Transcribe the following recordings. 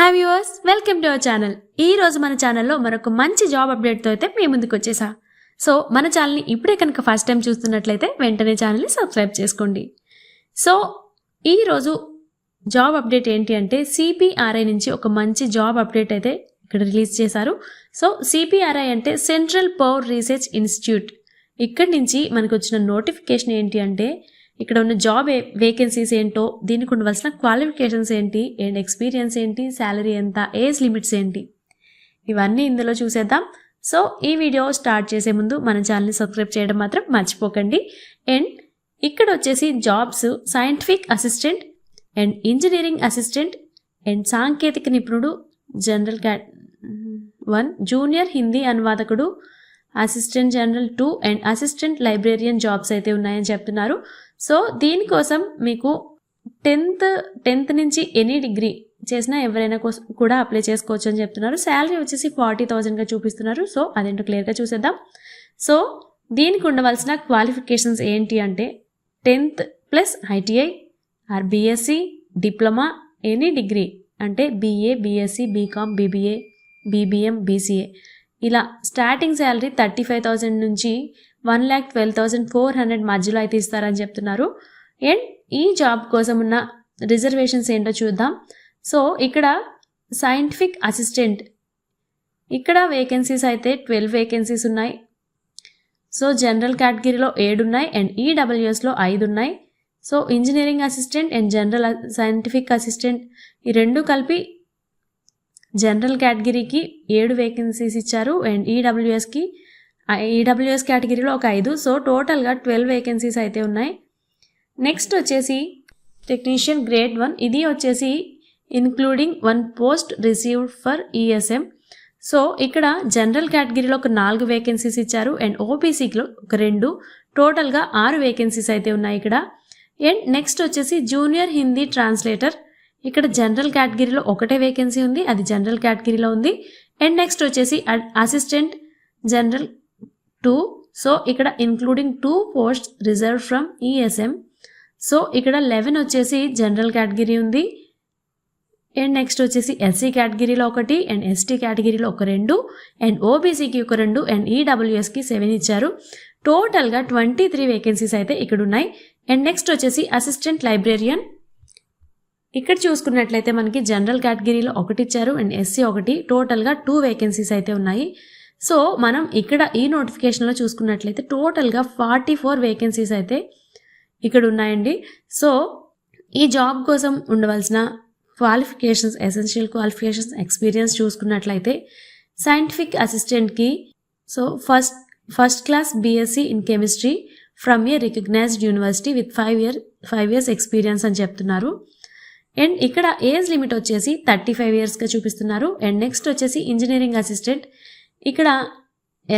Hi viewers, welcome to our channel. ఈ రోజు మన ఛానల్లో మరొక మంచి జాబ్ అప్డేట్తో అయితే మీ ముందుకు వచ్చేసా. సో మన ఛానల్ని ఇప్పుడే కనుక ఫస్ట్ టైం చూస్తున్నట్లయితే వెంటనే ఛానల్ని సబ్స్క్రైబ్ చేసుకోండి. సో ఈరోజు జాబ్ అప్డేట్ ఏంటి అంటే సిపిఆర్ఐ నుంచి ఒక మంచి జాబ్ అప్డేట్ అయితే ఇక్కడ రిలీజ్ చేశారు. సో సిపిఆర్ఐ అంటే సెంట్రల్ పవర్ రీసెర్చ్ ఇన్స్టిట్యూట్. ఇక్కడి నుంచి మనకు వచ్చిన నోటిఫికేషన్ ఏంటి అంటే ఇక్కడ ఉన్న జాబ్ వేకెన్సీస్ ఏంటో, దీనికి ఉండవలసిన క్వాలిఫికేషన్స్ ఏంటి, అండ్ ఎక్స్పీరియన్స్ ఏంటి, శాలరీ ఎంత, ఏజ్ లిమిట్స్ ఏంటి, ఇవన్నీ ఇందులో చూసేద్దాం. సో ఈ వీడియో స్టార్ట్ చేసే ముందు మన ఛానల్ని సబ్స్క్రైబ్ చేయడం మాత్రం మర్చిపోకండి. అండ్ ఇక్కడ వచ్చేసి jobs scientific assistant and engineering assistant and సాంకేతిక నిపుణుడు, జనరల్ 1, జూనియర్ హిందీ అనువాదకుడు, assistant general 2 and assistant librarian jobs అయితే ఉన్నాయని చెప్తున్నారు. సో దీనికోసం మీకు 10th నుంచి ఎనీ డిగ్రీ చేసినా ఎవరైనా కూడా అప్లై చేసుకోవచ్చు అని చెప్తున్నారు. శాలరీ వచ్చేసి 40,000గా చూపిస్తున్నారు. సో అదేంటో క్లియర్గా చూసేద్దాం. సో దీనికి ఉండవలసిన క్వాలిఫికేషన్స్ ఏంటి అంటే 10th plus ITI or BSc, diploma, any degree అంటే BA, BSc, BCom, BBA, BBM, BCA, ఇలా స్టార్టింగ్ శాలరీ 35,000 నుంచి 1,12,400 మధ్యలో అయితే ఇస్తారని చెప్తున్నారు. అండ్ ఈ జాబ్ కోసం ఉన్న రిజర్వేషన్స్ ఏంటో చూద్దాం. సో ఇక్కడ సైంటిఫిక్ అసిస్టెంట్, ఇక్కడ వేకెన్సీస్ అయితే 12 వేకెన్సీస్ ఉన్నాయి. సో జనరల్ కేటగిరీలో 7 ఉన్నాయి అండ్ ఈడబ్ల్యూఎస్లో 5 ఉన్నాయి. So engineering assistant and general scientific assistant ఈ రెండు కలిపి జనరల్ కేటగిరీకి 7 వేకెన్సీస్ ఇచ్చారు అండ్ ఈడబ్ల్యూఎస్ కేటగిరీలో ఒక 5. సో టోటల్గా 12 వేకెన్సీస్ అయితే ఉన్నాయి. నెక్స్ట్ వచ్చేసి టెక్నీషియన్ గ్రేడ్ 1, ఇది వచ్చేసి including 1 post received for ESM. So ఇక్కడ జనరల్ కేటగిరీలో ఒక 4 వేకెన్సీస్ ఇచ్చారు అండ్ ఓబీసీలో ఒక 2, టోటల్గా 6 వేకెన్సీస్ అయితే ఉన్నాయి ఇక్కడ. అండ్ నెక్స్ట్ వచ్చేసి జూనియర్ హిందీ ట్రాన్స్లేటర్, ఇక్కడ జనరల్ కేటగిరీలో ఒకటే వేకెన్సీ ఉంది, అది జనరల్ కేటగిరీలో ఉంది. అండ్ నెక్స్ట్ వచ్చేసి అసిస్టెంట్ జనరల్ 2. సో ఇక్కడ including 2 post reserve from ESM. So ఇక్కడ 11 వచ్చేసి జనరల్ కేటగిరీ ఉంది. అండ్ నెక్స్ట్ వచ్చేసి ఎస్సీ కేటగిరీలో 1 అండ్ ఎస్టీ కేటగిరీలో ఒక 2 అండ్ ఓబీసీకి ఒక 2 అండ్ ఈడబ్ల్యూఎస్కి 7 ఇచ్చారు. టోటల్గా 23 వేకెన్సీస్ అయితే ఇక్కడ ఉన్నాయి. అండ్ నెక్స్ట్ వచ్చేసి అసిస్టెంట్ లైబ్రేరియన్, ఇక్కడ చూసుకున్నట్లయితే మనకి జనరల్ కేటగిరీలో 1 ఇచ్చారు అండ్ ఎస్సీ 1, టోటల్గా 2 వేకెన్సీస్ అయితే ఉన్నాయి. సో మనం ఇక్కడ ఈ నోటిఫికేషన్లో చూసుకున్నట్లయితే టోటల్గా 44 వేకెన్సీస్ అయితే ఇక్కడ ఉన్నాయండి. సో ఈ జాబ్ కోసం ఉండవలసిన క్వాలిఫికేషన్స్, ఎసెన్షియల్ క్వాలిఫికేషన్స్, ఎక్స్పీరియన్స్ చూసుకున్నట్లయితే సైంటిఫిక్ అసిస్టెంట్కి so first class BSc in chemistry from a recognised university with 5 years experience అని చెప్తున్నారు. అండ్ ఇక్కడ ఏజ్ లిమిట్ వచ్చేసి 35 yearsగా చూపిస్తున్నారు. అండ్ నెక్స్ట్ వచ్చేసి ఇంజనీరింగ్ అసిస్టెంట్, ఇక్కడ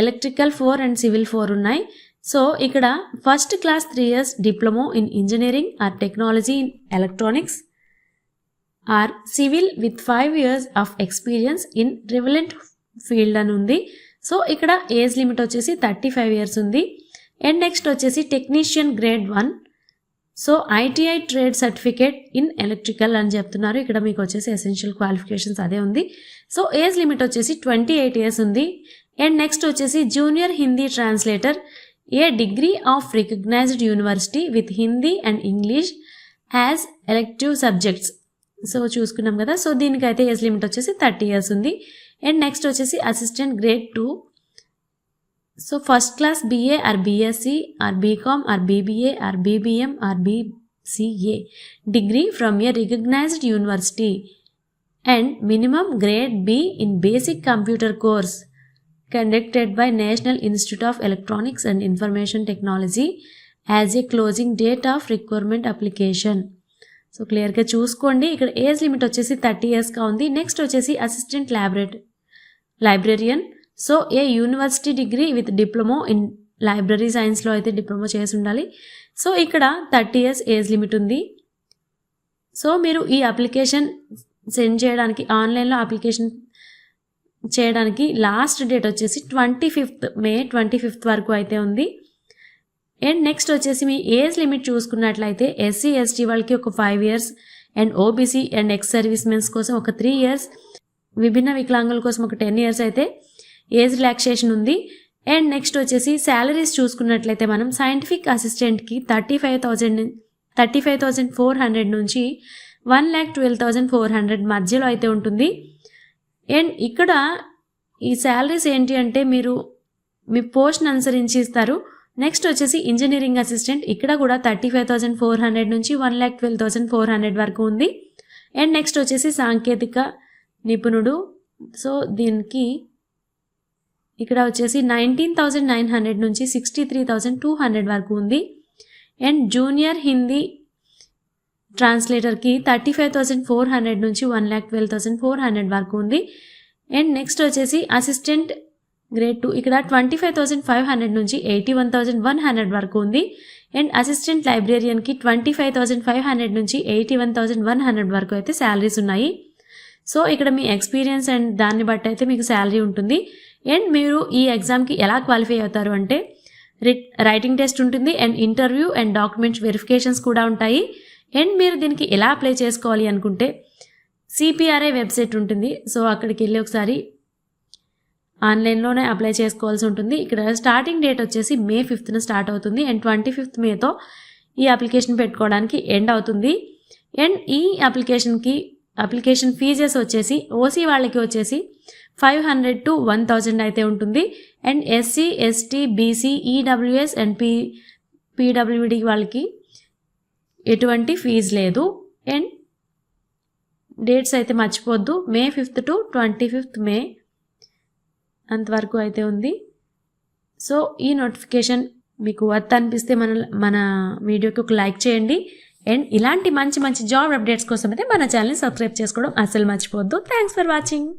ఎలక్ట్రికల్ 4 అండ్ సివిల్ 4 ఉన్నాయి. సో ఇక్కడ first class 3 years diploma in engineering or technology in electronics or civil with 5 years of experience in relevant field అని ఉంది. సో ఇక్కడ ఏజ్ లిమిట్ వచ్చేసి 35 years ఉంది. And next వచ్చేసి technician grade 1, so ITI trade certificate in electrical అని చెప్తున్నారు. ఇక్కడ మీకు వచ్చేసి ఎసెన్షియల్ క్వాలిఫికేషన్స్ అదే ఉంది. సో ఏజ్ లిమిట్ వచ్చేసి 28 years ఉంది. అండ్ నెక్స్ట్ వచ్చేసి junior Hindi translator, a degree of recognised university with Hindi and English as elective subjects. So చూసుకున్నాం కదా. సో దీనికైతే ఏజ్ లిమిట్ వచ్చేసి 30 years ఉంది. అండ్ నెక్స్ట్ వచ్చేసి assistant grade 2, so first class BA or BSc or B Com or BBA or BBM or BCA degree from a recognised university and minimum grade B in basic computer course conducted by National Institute of Electronics and Information Technology as a closing date of requirement application. So క్లియర్గా చూసుకోండి. ఇక్కడ age limit వచ్చేసి 30 yearsగా ఉంది. Next వచ్చేసి assistant librarian, so A university degree with diploma in library సైన్స్లో అయితే diploma చేసి ఉండాలి. సో ఇక్కడ 30 years ఏజ్ లిమిట్ ఉంది. సో మీరు ఈ అప్లికేషన్ సెండ్ చేయడానికి, ఆన్లైన్లో అప్లికేషన్ చేయడానికి లాస్ట్ డేట్ వచ్చేసి 25th May 25th వరకు అయితే ఉంది. అండ్ నెక్స్ట్ వచ్చేసి మీ ఏజ్ లిమిట్ చూసుకున్నట్లయితే ఎస్సీ ఎస్టీ వాళ్ళకి ఒక 5 years and OBC and ex service mens కోసం ఒక 3 years, విభిన్న వికలాంగుల కోసం ఒక 10 years అయితే ఏజ్ రిలాక్సేషన్ ఉంది. అండ్ నెక్స్ట్ వచ్చేసి శాలరీస్ చూసుకున్నట్లయితే మనం సైంటిఫిక్ అసిస్టెంట్కి 35,400 నుంచి 1,12,400 మధ్యలో అయితే ఉంటుంది. అండ్ ఇక్కడ ఈ శాలరీస్ ఏంటి అంటే మీరు మీ పోస్ట్ని అనుసరించి ఇస్తారు. నెక్స్ట్ వచ్చేసి ఇంజనీరింగ్ అసిస్టెంట్, ఇక్కడ కూడా 35,400 నుంచి 1,12,400 వరకు ఉంది. అండ్ నెక్స్ట్ వచ్చేసి సాంకేతిక నిపుణుడు, సో దీనికి ఇక్కడ వచ్చేసి 19,900 నుంచి 63,200 వరకు ఉంది. అండ్ జూనియర్ హిందీ ట్రాన్స్లేటర్కి 35,400 నుంచి 1,12,400 వరకు ఉంది. అండ్ నెక్స్ట్ వచ్చేసి అసిస్టెంట్ గ్రేడ్ 2, ఇక్కడ 25,500 నుంచి 81,100 వరకు ఉంది. అండ్ అసిస్టెంట్ లైబ్రేరియన్కి 25,500 నుంచి 81,100 వరకు అయితే శాలరీస్ ఉన్నాయి. సో ఇక్కడ మీ ఎక్స్పీరియన్స్ అండ్ దాన్ని బట్టి అయితే మీకు శాలరీ ఉంటుంది. అండ్ మీరు ఈ ఎగ్జామ్కి ఎలా క్వాలిఫై అవుతారు అంటే రైటింగ్ టెస్ట్ ఉంటుంది and interview and documents verifications కూడా ఉంటాయి. అండ్ మీరు దీనికి ఎలా అప్లై చేసుకోవాలి అనుకుంటే సిపిఆర్ఐ వెబ్సైట్ ఉంటుంది. సో అక్కడికి వెళ్ళి ఒకసారి ఆన్లైన్లోనే అప్లై చేసుకోవాల్సి ఉంటుంది. ఇక్కడ స్టార్టింగ్ డేట్ వచ్చేసి May 5th స్టార్ట్ అవుతుంది అండ్ 25th Mayతో ఈ అప్లికేషన్ పెట్టుకోవడానికి ఎండ్ అవుతుంది. అండ్ ఈ అప్లికేషన్ ఫీజెస్ వచ్చేసి ఓసీ వాళ్ళకి వచ్చేసి 500 to 1,000 అయితే ఉంటుంది. And SC, ST, BC, EWS and PWD వాళ్ళకి ఎటువంటి ఫీజు లేదు. అండ్ డేట్స్ అయితే మర్చిపోద్దు, May 5th to 25th May అంతవరకు అయితే ఉంది. సో ఈ నోటిఫికేషన్ మీకు వర్త్ అనిపిస్తే మన వీడియోకి ఒక లైక్ చేయండి. అండ్ ఇలాంటి మంచి జాబ్ అప్డేట్స్ కోసం అయితే మన ఛానల్ని సబ్స్క్రైబ్ చేసుకోవడం అస్సలు మర్చిపోవద్దు. Thanks for watching.